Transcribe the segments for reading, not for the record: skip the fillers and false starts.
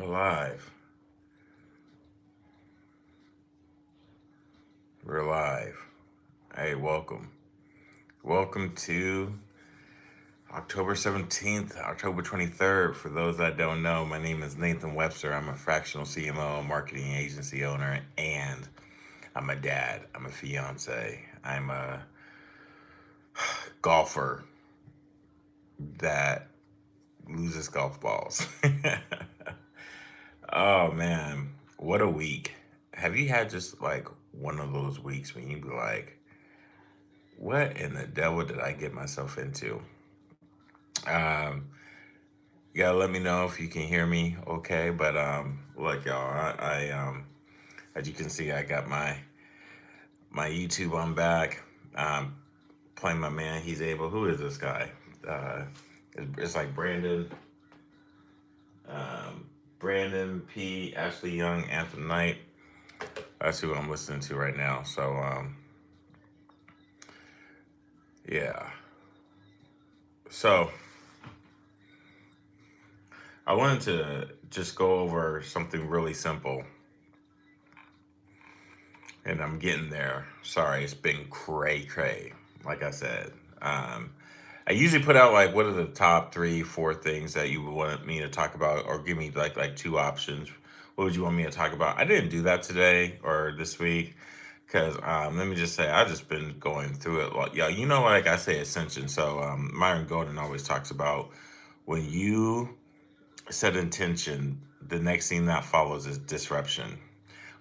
We're live. We're live. Hey, welcome. Welcome to October 17th, October 23rd. For those that don't know, my name is Nathan Webster. I'm a fractional CMO, marketing agency owner, and I'm a dad. I'm a fiance. I'm a golfer that loses golf balls. Oh man, what a week. Have you had just like one of those weeks when you be like, what in the devil did I get myself into? Um, you gotta let me know if you can hear me okay. But look, y'all, as you can see, I got my YouTube on back. Um, playing my man, he's able. Who is this guy? Uh, it's like Brandon P, Ashley Young, Anthem Knight. That's who I'm listening to right now. So yeah. So I wanted to just go over something really simple, and I'm getting there. Sorry, it's been cray cray. Like I said, I usually put out like what are the top three, four things that you would want me to talk about, or give me like two options. What would you want me to talk about? I didn't do that today or this week because let me just say I just been going through it. Like, yeah, like I say, ascension. So Myron Golden always talks about when you set intention, the next thing that follows is disruption.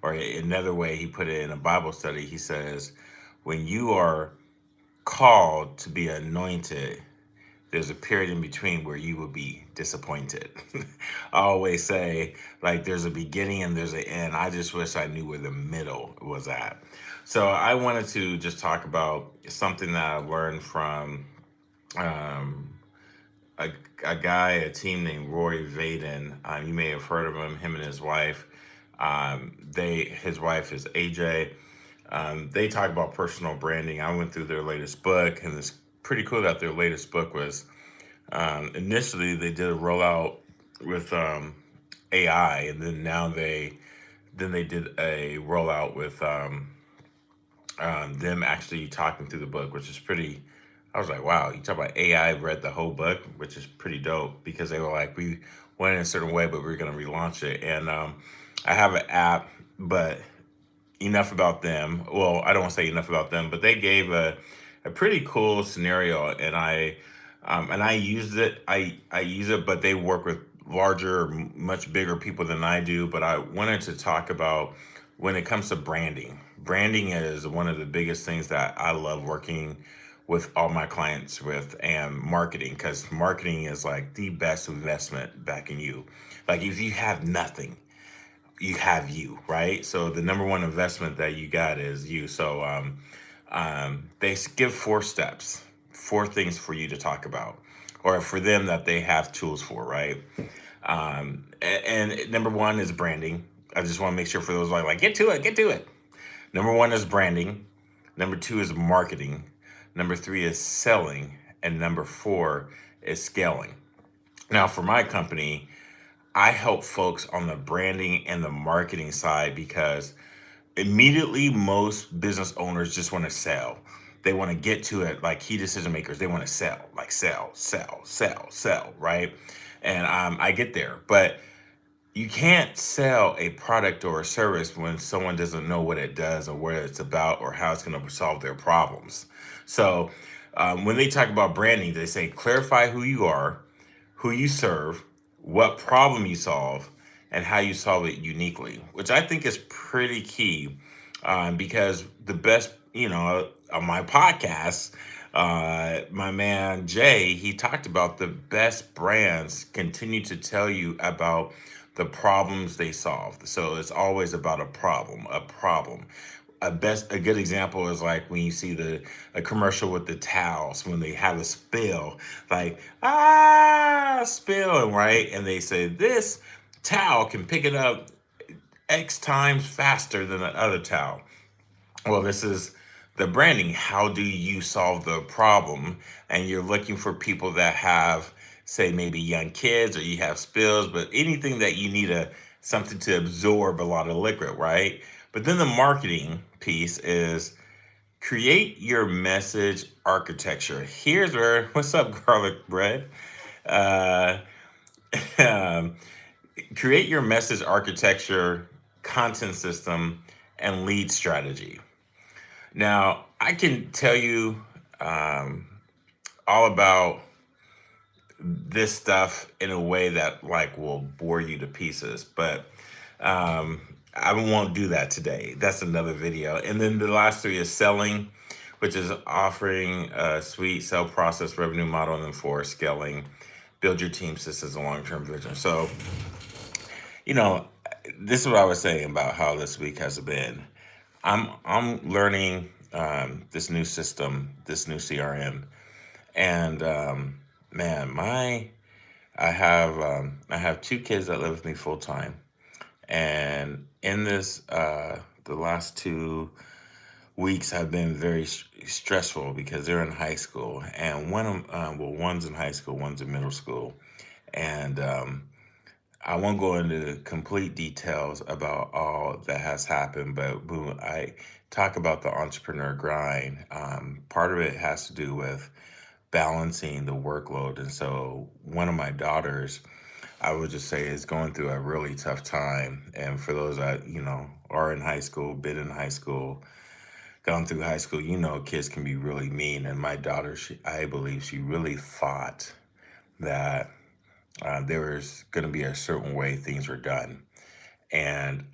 Or another way he put it in a Bible study, he says, when you are called to be anointed, there's a period in between where you will be disappointed. I always say, like, there's a beginning and there's an end. I just wish I knew where the middle was at. So I wanted to just talk about something that I learned from um, a, a guy, a team named Roy Vaden. You may have heard of him and his wife. His wife is AJ. They talk about personal branding. I went through their latest book, and it's pretty cool that their latest book was initially they did a rollout with AI, and then they did a rollout with them actually talking through the book, which is pretty. I was like, wow, you talk about AI read the whole book, which is pretty dope because they were like, we went in a certain way, but we are going to relaunch it. And I have an app, but enough about them. Well, I don't want to say enough about them, but they gave a pretty cool scenario, and I used it. I use it, but they work with larger, much bigger people than I do. But I wanted to talk about when it comes to branding. Branding is one of the biggest things that I love working with all my clients with, and marketing, because marketing is like the best investment back in you. Like if you have nothing, you have you, right? So the number one investment that you got is you. So they give four steps, four things for you to talk about, or for them that they have tools for, right? And number one is branding. I just want to make sure for those like get to it. Number one is branding. Number two is marketing. Number three is selling, and number four is scaling. Now, for my company, I help folks on the branding and the marketing side because immediately most business owners just want to sell. They want to get to it like key decision makers. They want to sell, like sell, right? And I get there, but you can't sell a product or a service when someone doesn't know what it does or what it's about or how it's going to solve their problems. So when they talk about branding, they say clarify who you are, who you serve, what problem you solve, and how you solve it uniquely, which I think is pretty key because the best, on my podcast, my man Jay, he talked about the best brands continue to tell you about the problems they solve. So it's always about a problem. A good example is like when you see the a commercial with the towels when they have a spill, like spill, right? And they say this towel can pick it up X times faster than the other towel. Well, this is the branding. How do you solve the problem? And you're looking for people that have say maybe young kids or you have spills, but anything that you need something to absorb a lot of liquid, right? But then the marketing piece is create your message architecture. Here's where, what's up, garlic bread? Uh, um, create your message architecture, content system, and lead strategy. Now, I can tell you all about this stuff in a way that like will bore you to pieces, but I won't do that today. That's another video. And then the last three is selling, which is offering a suite sell process revenue model, and then four, scaling, build your team systems and long-term vision. So, you know, this is what I was saying about how this week has been. I'm learning this new system, this new CRM, and man, I have two kids that live with me full time, and in this the last 2 weeks have been very stressful because they're in high school, and one's in high school, one's in middle school, and I won't go into complete details about all that has happened, but when I talk about the entrepreneur grind, part of it has to do with balancing the workload. And so one of my daughters, I would just say, is going through a really tough time. And for those that, are in high school, been in high school, gone through high school, kids can be really mean. And my daughter, I believe she really thought that there was going to be a certain way things were done. And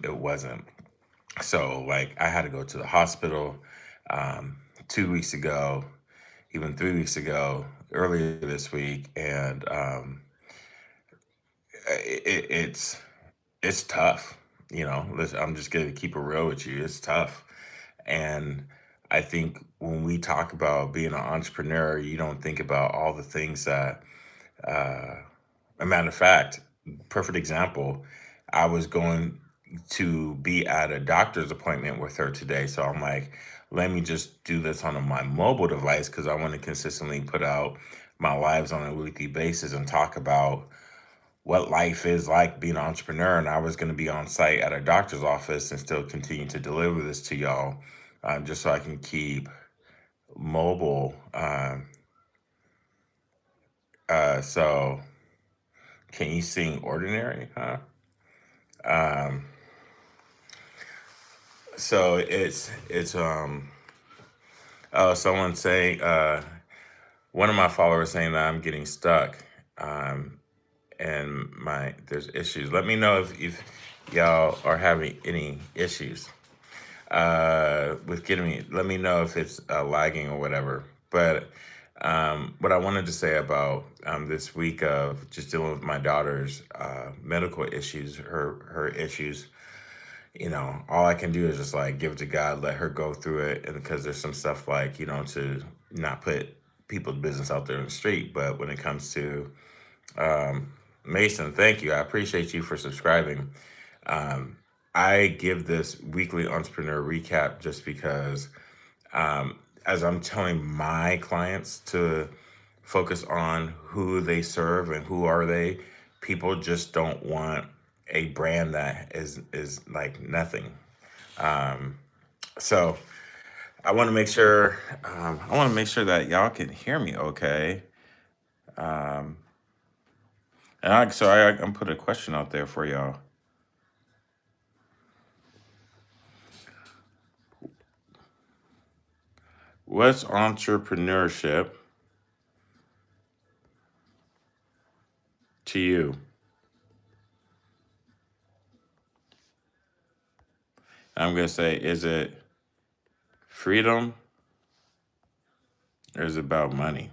it wasn't. So, like, I had to go to the hospital 2 weeks ago, even 3 weeks ago, earlier this week. And it's tough. I'm just going to keep it real with you. It's tough. And I think when we talk about being an entrepreneur, you don't think about all the things that, a matter of fact, perfect example, I was going to be at a doctor's appointment with her today. So I'm like, let me just do this on my mobile device because I want to consistently put out my lives on a weekly basis and talk about what life is like being an entrepreneur. And I was going to be on site at a doctor's office and still continue to deliver this to y'all, just so I can keep mobile. So can you sing Ordinary? Huh? Um, so someone saying, one of my followers saying that I'm getting stuck. Um, and there's issues. Let me know if y'all are having any issues with getting me. Let me know if it's lagging or whatever. But what I wanted to say about this week of just dealing with my daughter's medical issues, her issues, all I can do is just like give it to God, let her go through it. And because there's some stuff like, to not put people's business out there in the street. But when it comes to Mason, thank you. I appreciate you for subscribing. Um, I give this weekly entrepreneur recap just because, as I'm telling my clients to focus on who they serve and who are they, people just don't want a brand that is like nothing. Um, so I want to make sure that y'all can hear me okay. Um, I'm put a question out there for y'all. What's entrepreneurship to you? I'm going to say, is it freedom or is it about money?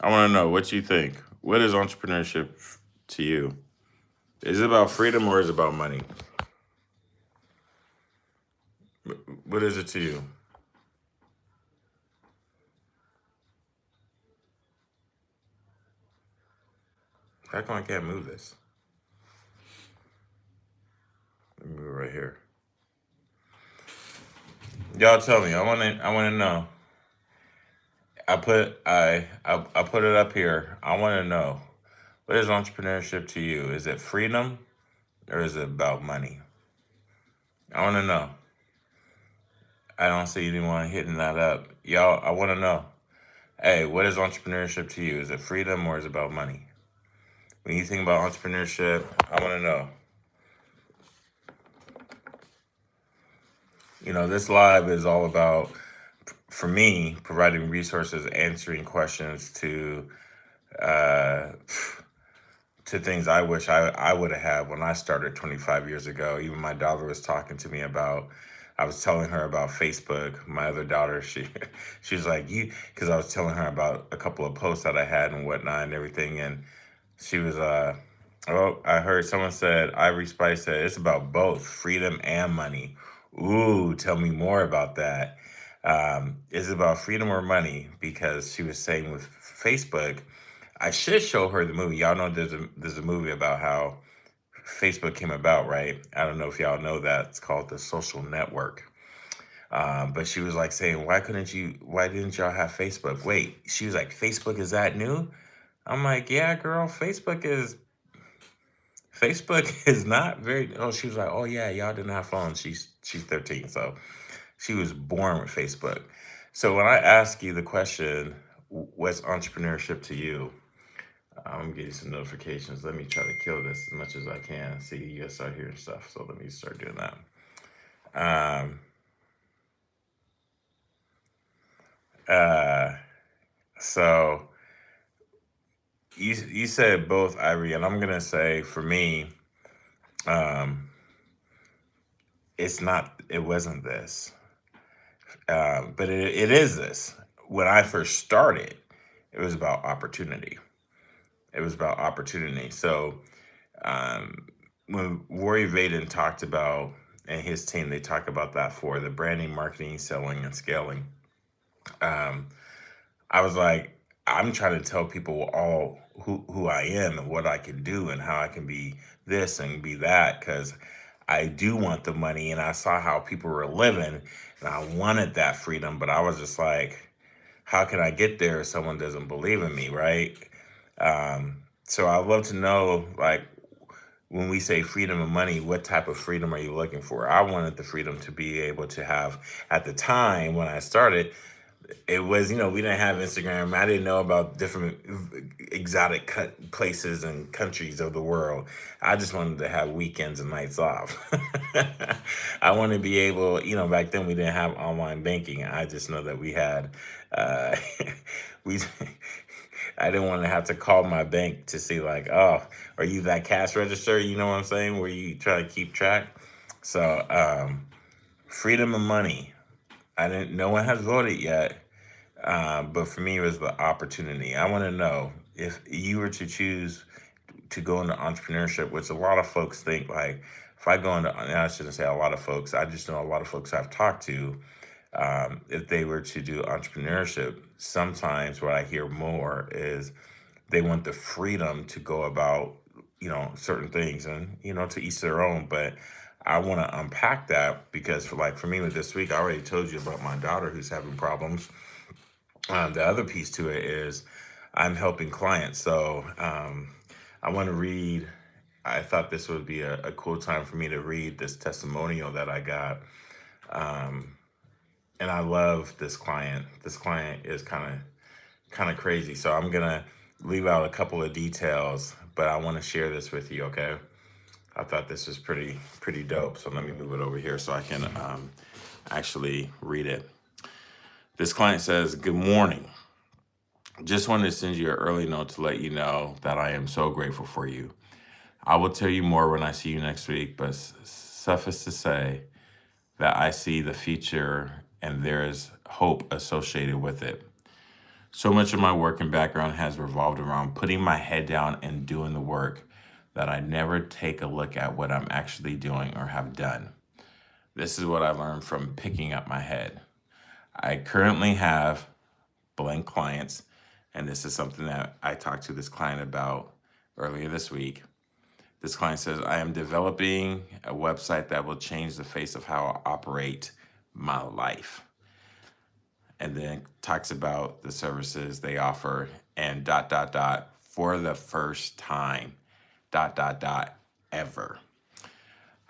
I want to know what you think. What is entrepreneurship to you? Is it about freedom or is it about money? What is it to you? How come I can't move this? Let me move it right here. Y'all tell me. I want to know. I put it up here. I want to know, what is entrepreneurship to you? Is it freedom or is it about money? I want to know. I don't see anyone hitting that up. Y'all, I want to know. Hey, what is entrepreneurship to you? Is it freedom or is it about money? When you think about entrepreneurship, I want to know. This live is all about, for me, providing resources, answering questions uh, to things I wish I would have had when I started 25 years ago. Even my daughter was talking to me about, I was telling her about Facebook. My other daughter, she's like, because I was telling her about a couple of posts that I had and whatnot and everything. And she was, oh, I heard someone said, Ivory Spice said, it's about both freedom and money. Ooh, tell me more about that. Is it about freedom or money? Because she was saying with Facebook, I should show her the movie. Y'all know there's a movie about how Facebook came about, right? I don't know if y'all know that. It's called The Social Network. But she was like saying, why didn't y'all have Facebook? Wait, she was like, Facebook is that new? I'm like, yeah, girl, Facebook is not very. Oh, she was like, oh yeah, y'all didn't have phones. She's 13, so she was born with Facebook. So when I ask you the question, what's entrepreneurship to you? I'm getting some notifications. Let me try to kill this as much as I can. See, you guys start hearing stuff, so let me start doing that. Um, uh, so you said both, Ivory, and I'm gonna say for me, um, it's not. It wasn't this, but it is this. When I first started, it was about opportunity. It was about opportunity. So um, when Rory Vaden talked about, and his team, they talk about that for the branding, marketing, selling, and scaling. Um, I was like, I'm trying to tell people all who I am and what I can do and how I can be this and be that, because I do want the money and I saw how people were living and I wanted that freedom, but I was just like, how can I get there if someone doesn't believe in me, right? So I'd love to know, like, when we say freedom of money, what type of freedom are you looking for? I wanted the freedom to be able to have, at the time when I started, it was, we didn't have Instagram. I didn't know about different exotic places and countries of the world. I just wanted to have weekends and nights off. I want to be able, back then we didn't have online banking. I just know that we had, uh, we, I didn't want to have to call my bank to see like, oh, are you that cash register? You know what I'm saying? Where you try to keep track. So, freedom of money. No one has voted yet. But for me, it was the opportunity. I want to know, if you were to choose to go into entrepreneurship, which a lot of folks think like, if I go into, and I shouldn't say a lot of folks, I just know a lot of folks I've talked to, if they were to do entrepreneurship, sometimes what I hear more is they want the freedom to go about, certain things, and, to each their own. But I want to unpack that because for me with this week, I already told you about my daughter who's having problems. The other piece to it is I'm helping clients. So I want to read. I thought this would be a cool time for me to read this testimonial that I got. Um, and I love this client. This client is kind of crazy. So I'm gonna leave out a couple of details, but I want to share this with you. Okay. I thought this was pretty dope. So let me move it over here so I can actually read it. This client says, "Good morning. Just wanted to send you an early note to let you know that I am so grateful for you. I will tell you more when I see you next week, but suffice to say that I see the future and there is hope associated with it. So much of my work and background has revolved around putting my head down and doing the work that I never take a look at what I'm actually doing or have done. This is what I learned from picking up my head. I currently have blank clients, and this is something that I talked to this client about earlier this week. This client says, I am developing a website that will change the face of how I operate my life. and then talks about the services they offer and dot dot dot for the first time dot dot dot ever.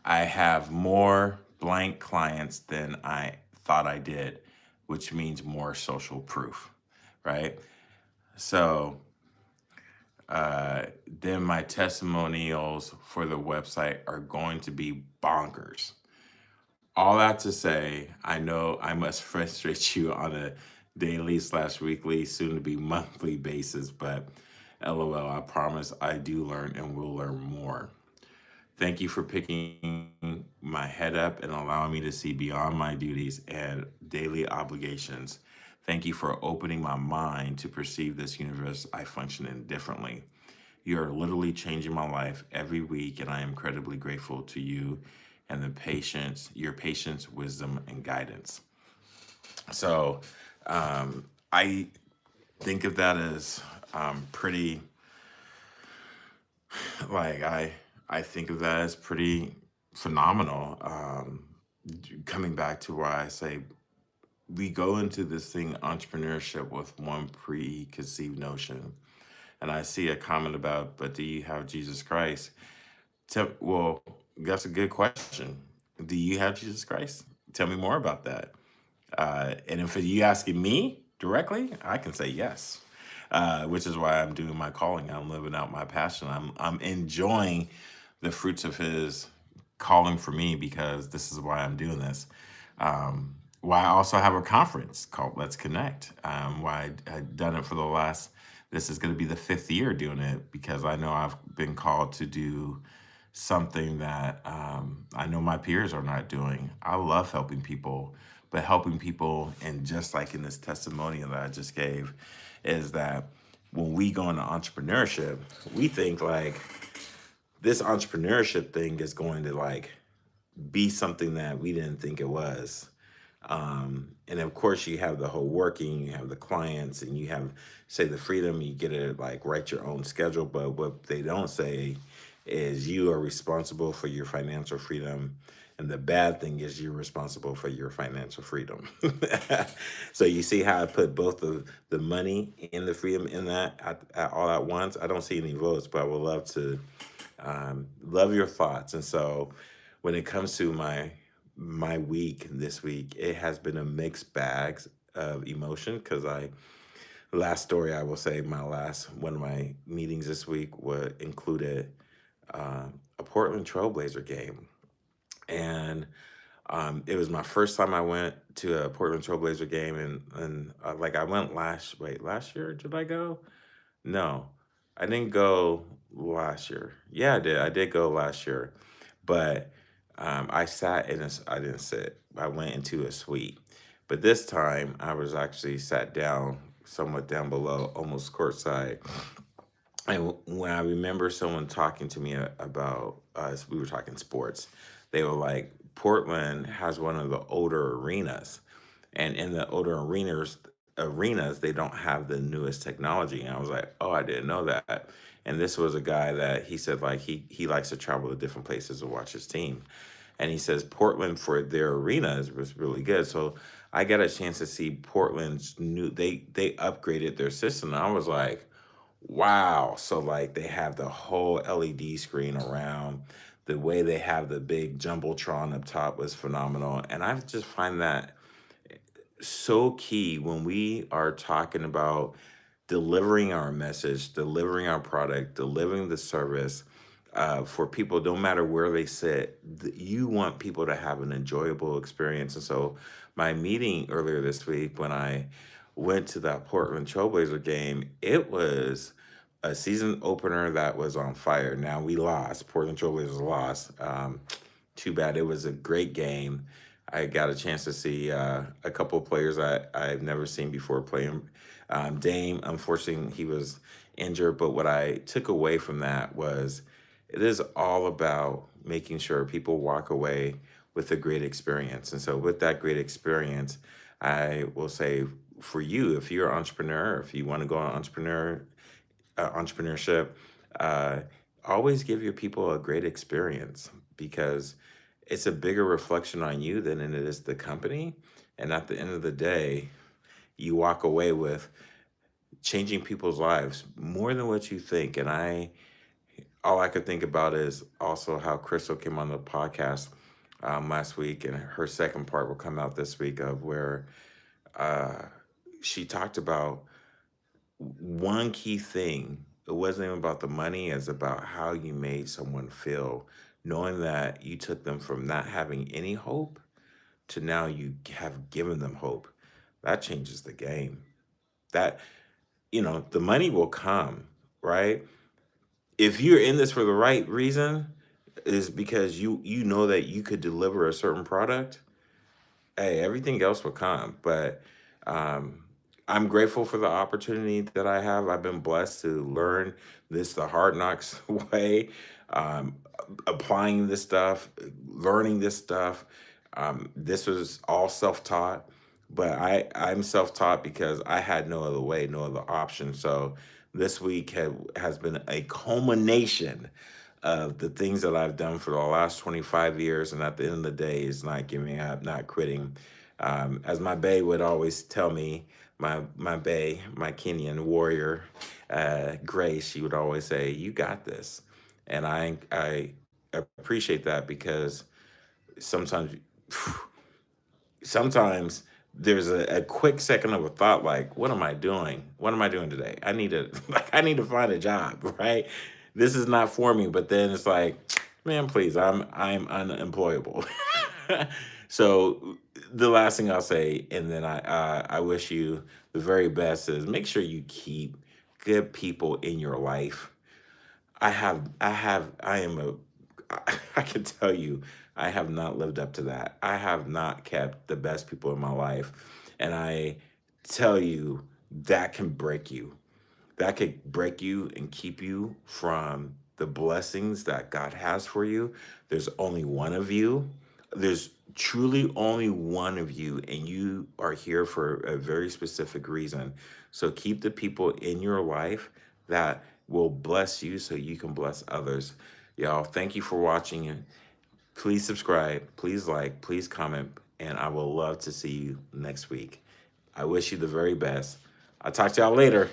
I have more blank clients than I thought I did, which means more social proof, right? So then my testimonials for the website are going to be bonkers. All that to say, I know I must frustrate you on a daily slash weekly, soon to be monthly basis, but LOL, I promise I do learn and will learn more. Thank you for picking my head up and allowing me to see beyond my duties and daily obligations. Thank you for opening my mind to perceive this universe I function in differently. You are literally changing my life every week, and I am incredibly grateful to you and your patience, wisdom, and guidance. So I think of that as pretty, like, I think of that as pretty phenomenal. Coming back to why I say we go into this thing, entrepreneurship, with one preconceived notion. And I see a comment about, but do you have Jesus Christ? Well, that's a good question. Do you have Jesus Christ? Tell me more about that. And if you asking me directly, I can say yes, which is why I'm doing my calling. I'm living out my passion. I'm enjoying the fruits of His calling for me, because this is why I'm doing this. Why I also have a conference called Let's Connect. Why I've done it for the last. This is going to be the fifth year doing it, because I know I've been called to do something that I know my peers are not doing. I love helping people, but helping people, and just like in this testimonial that I just gave, is that when we go into entrepreneurship, we think like this entrepreneurship thing is going to like be something that we didn't think it was. And of course, you have the whole working, you have the clients, and you have, say, the freedom. You get to like write your own schedule. But what they don't say is you are responsible for your financial freedom. And the bad thing is you're responsible for your financial freedom. So you see how I put both the money and the freedom in that all at once. I don't see any votes, but I would love to love your thoughts. And so when it comes to my week this week, it has been a mixed bag of emotion, because last story I will say, my last one of my meetings this week would included a Portland Trailblazer game. And it was my first time I went to a Portland Trailblazer game, and like I went last year did I go? No, I didn't go last year. Yeah, I did. I did go last year, but I sat in a. I didn't sit. I went into a suite, but this time I was actually sat down, somewhat down below, almost courtside. And when I remember someone talking to me about us, we were talking sports. They were like, Portland has one of the older arenas, and in the older arenas, they don't have the newest technology. And I was like, oh, I didn't know that. And this was a guy that he said like he likes to travel to different places to watch his team. And he says Portland, for their arenas, was really good. So I got a chance to see Portland's new. They upgraded their system. And I was like, wow. So like they have the whole LED screen around. The way they have the big jumbotron up top was phenomenal. And I just find that so key when we are talking about delivering our message, delivering our product, delivering the service for people, no matter where they sit. You want people to have an enjoyable experience. And so, my meeting earlier this week, when I went to that Portland Trailblazer game, it was a season opener that was on fire. Now we lost. Portland Trailblazers lost. Too bad. It was a great game. I got a chance to see a couple of players I've never seen before playing. Dame, unfortunately, he was injured. But what I took away from that was it is all about making sure people walk away with a great experience. And so, with that great experience, I will say for you, if you're an entrepreneur, if you want to go on entrepreneurship, uh, always give your people a great experience, because it's a bigger reflection on you than it is the company. And at the end of the day, you walk away with changing people's lives more than what you think. And all I could think about is also how Crystal came on the podcast last week, and her second part will come out this week, of where uh, she talked about one key thing. It wasn't even about the money, it's about how you made someone feel, knowing that you took them from not having any hope to now you have given them hope. That changes the game. That, the money will come, right? If you're in this for the right reason, is because you know that you could deliver a certain product, hey, everything else will come. But um, I'm grateful for the opportunity that I have. I've been blessed to learn this the hard knocks way, um, applying this stuff, learning this stuff. This was all self-taught, but I'm self-taught because I had no other way, no other option. So this week has been a culmination of the things that I've done for the last 25 years. And at the end of the day, is not giving up, not quitting. As my bae would always tell me, my bae, my Kenyan warrior, Grace, she would always say, "You got this," and I appreciate that, because sometimes sometimes there's a quick second of a thought, like, what am I doing? What am I doing today? I need to like I need to find a job, right? This is not for me. But then it's like, man, please, I'm unemployable. So the last thing I'll say, and then I wish you the very best, is make sure you keep good people in your life. I am a, I can tell you, I have not lived up to that. I have not kept the best people in my life. And I tell you, that can break you. That could break you and keep you from the blessings that God has for you. There's only one of you. There's truly only one of you, and you are here for a very specific reason. So keep the people in your life that will bless you so you can bless others. Y'all, thank you for watching, and please subscribe, please like, please comment, and I will love to see you next week. I wish you the very best. I'll talk to y'all later.